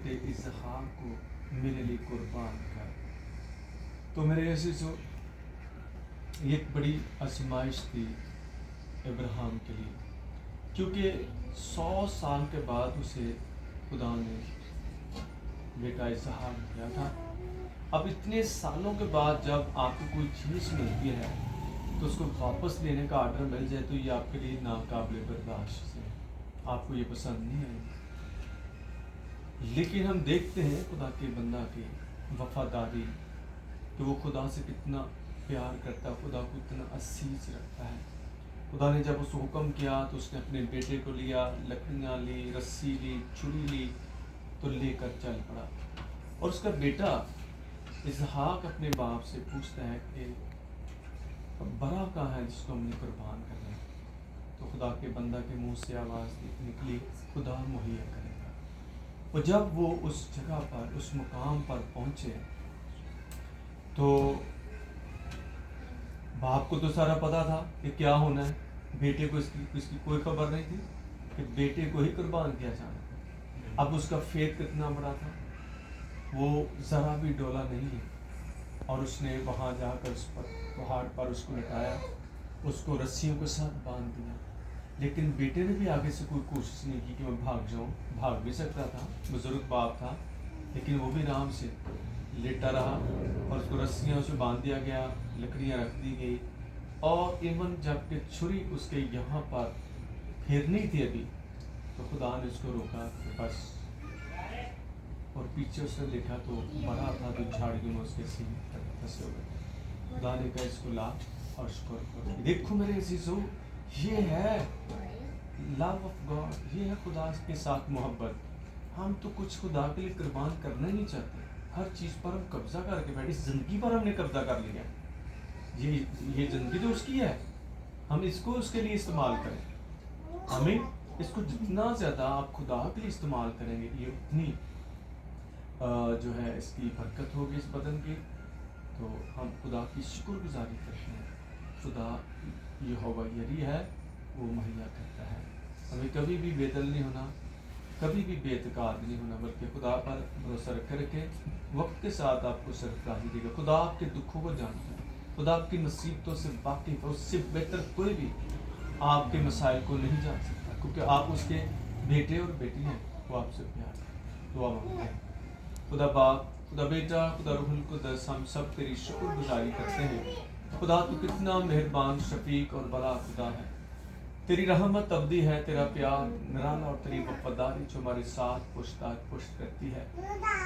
بیٹے اسحاق کو میرے لیے قربان کر۔ تو میرے عزیزو، یہ ایک بڑی آزمائش تھی ابراہیم کے لیے، کیونکہ 100 سال کے بعد اسے خدا نے بیٹا اسحاق دیا تھا۔ اب اتنے سالوں کے بعد جب آپ کو کوئی چیز ملتی ہے تو اس کو واپس لینے کا آرڈر مل جائے تو یہ آپ کے لیے ناقابل برداشت ہے، آپ کو یہ پسند نہیں آئے گی۔ لیکن ہم دیکھتے ہیں خدا کے بندہ کی وفاداری، کہ وہ خدا سے کتنا پیار کرتا ہے، خدا کو اتنا عزیز رکھتا ہے۔ خدا نے جب اس کو حکم کیا تو اس نے اپنے بیٹے کو لیا، لکڑیاں لی، رسی لی، چھری لی، تو لے کر چل پڑا۔ اور اس کا بیٹا اسحاق اپنے باپ سے پوچھتا ہے کہ بڑا کہاں ہے جس کو ہم نے قربان کرنا ہے؟ تو خدا کے بندہ کے منہ سے آواز نکلی، خدا مہیا کرے گا۔ اور جب وہ اس جگہ پر، اس مقام پر پہنچے تو باپ کو تو سارا پتا تھا کہ کیا ہونا ہے، بیٹے کو اس کی کوئی خبر نہیں تھی کہ بیٹے کو ہی قربان کیا جانا ہے۔ اب اس کا فیت کتنا بڑا تھا، وہ ذرا بھی ڈولا نہیں ہے، اور اس نے وہاں جا کر اس پر پہاڑ پر اس کو لٹایا، اس کو رسیوں کے ساتھ باندھ دیا۔ لیکن بیٹے نے بھی آگے سے کوئی کوشش نہیں کی کہ میں بھاگ جاؤں، بھاگ بھی سکتا تھا، بزرگ باپ تھا، لیکن وہ بھی آرام سے لیٹا رہا، اور اس کو رسیاں سے باندھ دیا گیا، لکڑیاں رکھ دی گئی، اور ایون جب کہ چھری اس کے یہاں پر پھیرنی تھی ابھی، تو خدا نے اس کو روکا کہ بس، اور پیچھے اس نے دیکھا تو بڑا تھا، تو جھاڑیوں میں اس کے سینے پر پھنسے ہوئے تھے۔ خدا نے کہا اس کو لا اور شکر کرو۔ دیکھو میرے عزیزو، یہ ہے لو آف گاڈ، یہ ہے خدا کے ساتھ محبت۔ ہم تو کچھ خدا کے لیے قربان کرنا ہی نہیں چاہتے، ہر چیز پر ہم قبضہ کر کے بیٹھے، زندگی پر ہم نے قبضہ کر لیا، یہ زندگی تو اس کی ہے، ہم اس کو اس کے لیے استعمال کریں۔ ہمیں اس کو جتنا زیادہ آپ خدا کے لیے استعمال کریں گے، یہ اتنی جو ہے اس کی برکت ہوگی اس بدن کی۔ تو ہم خدا کی شکر گزاری کرتے ہیں، خدا یہوہ یری ہے، وہ مہیا کرتا ہے۔ ہمیں کبھی بھی بے دل نہیں ہونا، کبھی بھی بے اعتقاد نہیں ہونا، بلکہ خدا پر بھروسہ رکھ کے وقت کے ساتھ آپ کو سرفرازی دے گا۔ خدا آپ کے دکھوں کو جانتا ہے، خدا آپ کی مصیبتوں سے واقف ہے، اس سے بہتر کوئی بھی آپ کے مسائل کو نہیں جان سکتا، کیونکہ آپ اس کے بیٹے اور بیٹی ہیں، وہ آپ سے پیار ہے۔ دعا مانگتے ہیں۔ خدا باپ، خدا بیٹا، خدا روح القدس، ہم سب تیری شکر گزاری کرتے ہیں۔ خدا تو کتنا مہربان، شفیق اور بڑا خدا ہے، تیری رحمت ابدی ہے، تیرا پیار نرالا، اور تیری وفاداری جو ہمارے ساتھ پشت کرتی ہے۔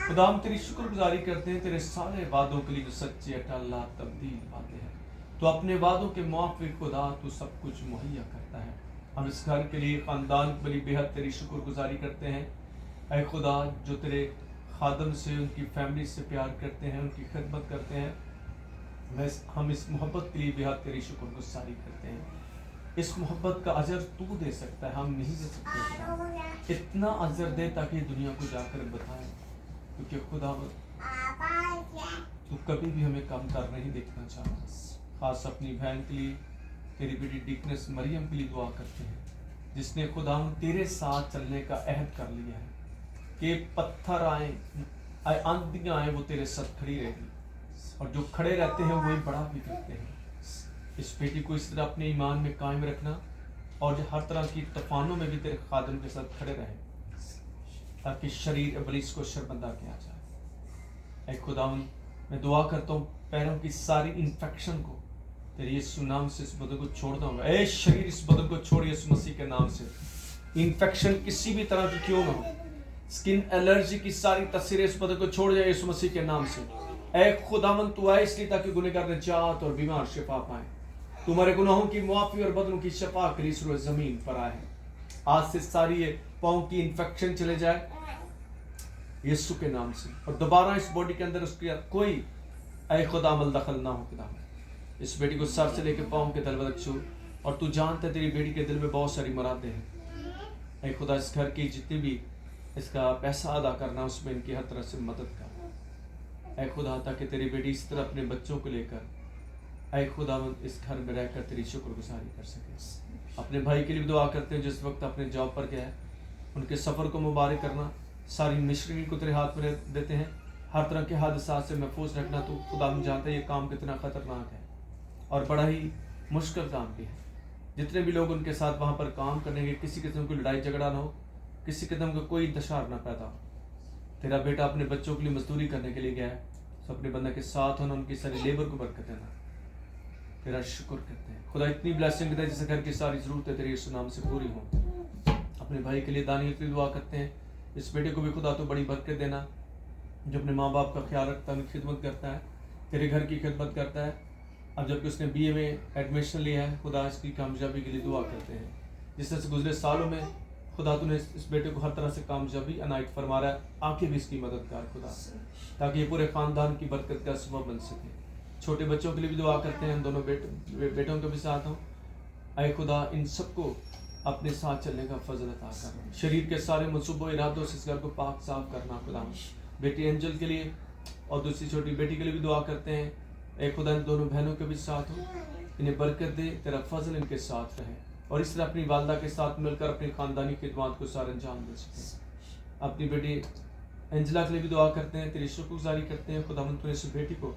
خدا ہم تیری شکر گزاری کرتے ہیں تیرے سارے وعدوں کے لیے جو سچے، اٹل، تبدیل باتیں ہیں۔ تو اپنے وعدوں کے موافق خدا تو سب کچھ مہیا کرتا ہے۔ ہم اس گھر کے لیے، خاندان کے لیے بے حد تیری شکر گزاری کرتے ہیں۔ اے خدا، جو تیرے خادم سے، ان کی فیملی سے پیار کرتے ہیں، ان کی خدمت کرتے ہیں، ہم اس محبت کے لیے بے حد تیری شکر گزاری کرتے ہیں۔ اس محبت کا اجر تو دے سکتا ہے، ہم نہیں دے سکتے۔ اتنا اجر دے تاکہ دنیا کو جا کر بتائیں، کیونکہ خدا تو کبھی بھی ہمیں کم تر نہیں دیکھنا چاہتا۔ خاص اپنی بہن کے لیے، تیری بیٹی ڈیکنس مریم کے لیے دعا کرتے ہیں، جس نے خدا تیرے ساتھ چلنے کا عہد کر لیا ہے کہ پتھر آئیں، آندھیاں آئیں، وہ تیرے ساتھ کھڑی رہے گی، اور جو کھڑے رہتے ہیں وہی بڑا بھی کرتے ہیں۔ اس بیٹی کو اس طرح اپنے ایمان میں قائم رکھنا، اور جو ہر طرح کی طوفانوں میں بھی تیرے خادم کے ساتھ کھڑے رہے، تاکہ شریر ابلیس کو شرمندہ کیا جائے۔ اے خداوند، میں دعا کرتا ہوں پیروں کی ساری انفیکشن کو تیرے یسوع نام سے اس بدن کو چھوڑتا ہوں۔ اے شریر، اس بدن کو چھوڑ یسوع مسیح کے نام سے۔ انفیکشن کسی بھی طرح کی کیوں نہ ہو، سکن الرجی کی ساری تصویریں اس بدن کو چھوڑ جائے یسوع مسیح کے نام سے۔ اے خداوند، تو آئے اس لیے تاکہ گنہگار نجات اور بیمار شفا پائیں۔ تمہارے گناہوں کی معافی اور بدنوں کی شفا کے لیے سر زمین پر آئے۔ آج سے ساری یہ پاؤں کی انفیکشن چلے جائے یسوع کے نام سے، اور دوبارہ اس باڈی کے اندر اس کی کوئی اے خدا عمل دخل نہ ہو۔ خدا اس بیٹی کو سر سے لے کے پاؤں کے تل تک چھو، اور تو جانتا ہے تیری بیٹی کے دل میں بہت ساری مرادیں ہیں۔ اے خدا، اس گھر کی جتنی بھی اس کا پیسہ ادا کرنا، اس میں ان کی ہر طرح سے مدد کر۔ اے خدا، تاکہ تیری بیٹی اس طرح اپنے بچوں کو لے کر اے خداوند اس گھر میں رہ کر تیری شکر گزاری کر سکے۔ اپنے بھائی کے لیے دعا کرتے ہیں جس وقت اپنے جاب پر گیا ہے، ان کے سفر کو مبارک کرنا، सारी मिशनरी को तेरे हाथ में देते हैं। हर तरह के हादसात से महफूज रखना। तो खुदा हम जानते हैं ये काम कितना ख़तरनाक है और बड़ा ही मुश्किल काम भी है। जितने भी लोग उनके साथ वहाँ पर काम करने के, किसी किस्म की लड़ाई झगड़ा ना हो, किसी किस्म का कोई इंतशार ना पैदा हो। तेरा बेटा अपने बच्चों के लिए मजदूरी करने के लिए गया है, तो अपने बंदे के साथ होना, उनकी सारी लेबर को बरकत देना। तेरा शुक्र करते हैं खुदा, इतनी ब्लेसिंग दे जिससे घर की सारी ज़रूरतें तेरे यीशु नाम से पूरी हों। अपने भाई के लिए दानियल की दुआ करते हैं, इस बेटे को भी खुदा तो बड़ी बरकत देना, जो अपने माँ बाप का ख्याल रखता है, उनकी खिदमत करता है, तेरे घर की खिदमत करता है। अब जबकि उसने BA में एडमिशन लिया है, खुदा इसकी कामयाबी के लिए दुआ करते हैं। जिस तरह से गुजरे सालों में खुदा तूने इस बेटे को हर तरह से कामयाबी अनायत फरमा रहा है, आके भी इसकी मदद कर खुदा, ताकि ये पूरे ख़ानदान की बरकत का सबब बन सके। छोटे बच्चों के लिए भी दुआ करते हैं, दोनों बेटों के भी साथ हों। आए खुदा इन सबको अपने साथ चलने का फजल अता कर। शरीर के सारे मनसूबों इरादों से इस घर को पाक साफ करना खुदा। बेटी एंजल के लिए और दूसरी छोटी बेटी के लिए भी दुआ करते हैं। ए खुदा इन दोनों बहनों के भी साथ हो, इन्हें बरकत दे, तेरा फजल इनके साथ रहे और इस तरह अपनी वालदा के साथ मिलकर अपनी ख़ानदानी खिदमत को सार अंजाम दे सकें। अपनी बेटी एंजला के लिए भी दुआ करते हैं, तेरी शुक्रगुजारी करते हैं खुदा तूने इस बेटी को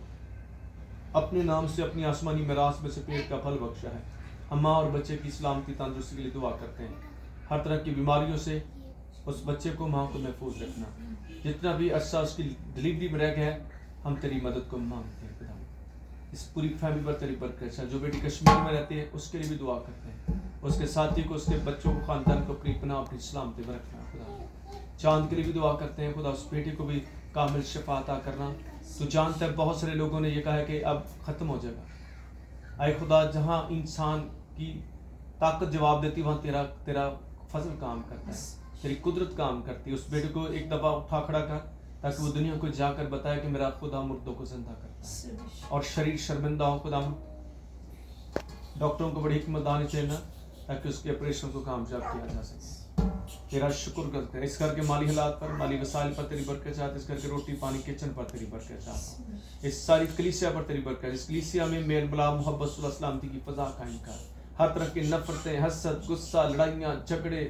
अपने नाम से अपनी आसमानी मिरास में से पेट का फल बख्शा है। हम माँ और बच्चे की सलामती तंदुरुस्ती के लिए दुआ करते हैं। हर तरह की बीमारियों से उस बच्चे को, माँ को महफूज रखना। जितना भी अरसा उसकी डिलीवरी में रह गया है, हम तेरी मदद को मांगते हैं खुदा। इस पूरी फैमिली पर तेरी बरकत है। जो बेटी कश्मीर में रहती है उसके लिए भी दुआ करते हैं, उसके साथी को, उसके बच्चों को, ख़ानदान को अपनी पनाह, अपनी सलामती में रखना खुदा। चांद के लिए भी दुआ करते हैं खुदा, उस बेटी को भी कामिल शफा अता करना। तो जानता है बहुत सारे लोगों ने ये कहा है कि अब ख़त्म हो जाएगा। आए खुदा, जहाँ इंसान की ताकत जवाब देती वहाँ तेरा फजल काम करता है, तेरी कुदरत काम करती है। उस बेटे को एक दफ़ा उठा खड़ा कर, ताकि वो दुनिया को जाकर बताए कि मेरा खुदा मुर्दों को जिंदा करता है और शरीर शर्मिंदा हो। खुदा डॉक्टरों को बड़ी हिकमत दानी चाहिए, ताकि उसके ऑपरेशन को कामयाब किया जा सके। तेरा शुक्र करते हैं इस घर के माली हालात पर, माली वसाइल पर तेरी बरकत चाहते, इस घर के रोटी पानी किचन पर तेरी बरकत चाहता हूँ, इस सारी कलीसिया पर तेरी बरकत। इस कलीसिया में मेल मिलाप, मोहब्बत, सुलह, सलामती की फ़ज़ा कायम कर। हर तरह की नफरतें, हसद, गुस्सा, लड़ाइयाँ, झगड़े,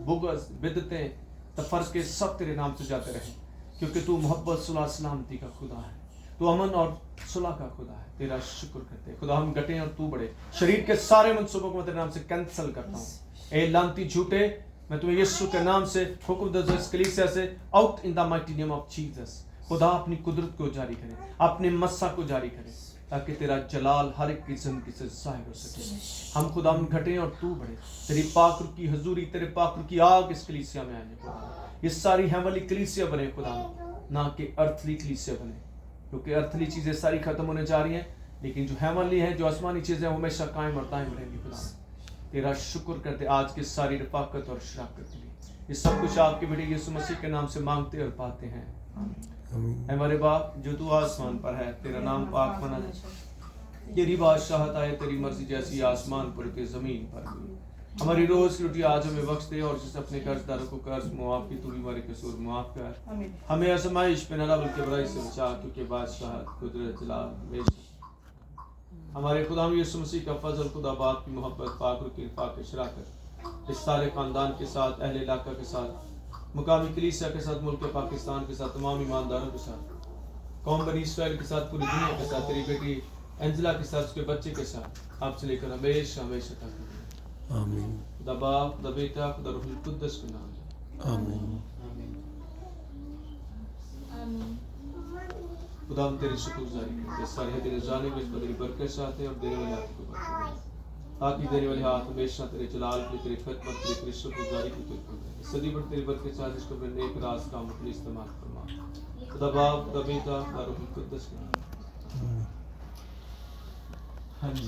बुग़्ज़, बिदतें, तफरके सब तेरे नाम से जाते रहें, क्योंकि तू मोहब्बत, सुलह, सलामती का खुदा है, तू अमन और सुलह का खुदा है। तेरा शुक्र करते हैं खुदा, हम घटे और तू बढ़े। शरीर के सारे मनसूबों को मैं तेरे नाम से कैंसिल करता हूँ। ए लानती झूठे, मैं तुम्हें यीशु के नाम से हुक्म देता हूं, इस कलीसिया से out in the mighty name of Jesus. खुदा अपनी कुदरत को जारी करे, अपने मस्सा को जारी करे, ताकि तेरा जलाल हर एक की जिंदगी से ज़ाहिर हो सके। हम खुदा हम घटे और तू बढ़े। तेरी पाक रूह की हजूरी, तेरे पाक रूह की आग इस कलीसिया में आए खुदा। ये सारी हेवनली कलीसिया बने खुदा, ना कि अर्थली कलीसिया बने, क्योंकि अर्थली चीज़ें सारी खत्म होने जा रही हैं, लेकिन जो हेवनली हैं, जो आसमानी चीज़ें, वो हमेशा कायम और दायम रहेंगी खुदा। तेरा शुक्र करते आज की सारी रफाकत और शराकत के लिए। ये सब कुछ आपके बेटे यीशु मसीह के नाम से मांगते और पाते हैं। हमारे बाप जो तू आसमान पर है, तेरा नाम पाक मना जाए, तेरी बादशाहत आए, तेरी मर्जी जैसी आसमान पर के ज़मीन पर। हमारी रोज़ की रोटी आज हमें बख्श दे, और जिस अपने कर्जदारों को कर्ज मुआफ़ की, तू भी हमारे कसूर मुआफ़ कर। हमें आज़माइश में न ला, बल्कि बुराई से बचा, क्योंकि बादशाहत, कुदरत, जलाल हमेशा हमारे खुदा यीशु मसीह का फजल, खुदा बाप की मोहब्बत, पाक रूह की इरफाक़ शराकत इस सारे ख़ानदान के साथ, अहले इलाका के साथ, मुकामी कलीसिया के साथ, मुल्क पाकिस्तान के साथ, तमाम ईमानदारों के साथ, कौम बनी इस्राएल के साथ, पूरी दुनिया के साथ, तेरी बेटी एंजला के साथ, उसके बच्चे के साथ, आपसे लेकर हमेशा हमेशा तक। आमीन। खुदा बाप, खुदा बेटा, खुदा रूहुल कुद्दस के नाम में आमीन। खुदा हम तेरी शुक्रगुजारी करते हैं, सारे हदीन जाने में तेरी बरकत चाहते हैं और देने वाले हाथ को बरकत, ताकि देने वाले हाथ हमेशा तेरे जलाल की, तेरी खिदमत की, तेरी शुक्रगुजारी की तरफ सदी भर तेरी बरकत चाहते, इसको अपने नेक राज काम अपने इस्तेमाल फरमा। खुदा बाप, खुदा बेटा, खुदा रूहुल कुद्दस के नाम में। हाँ जी।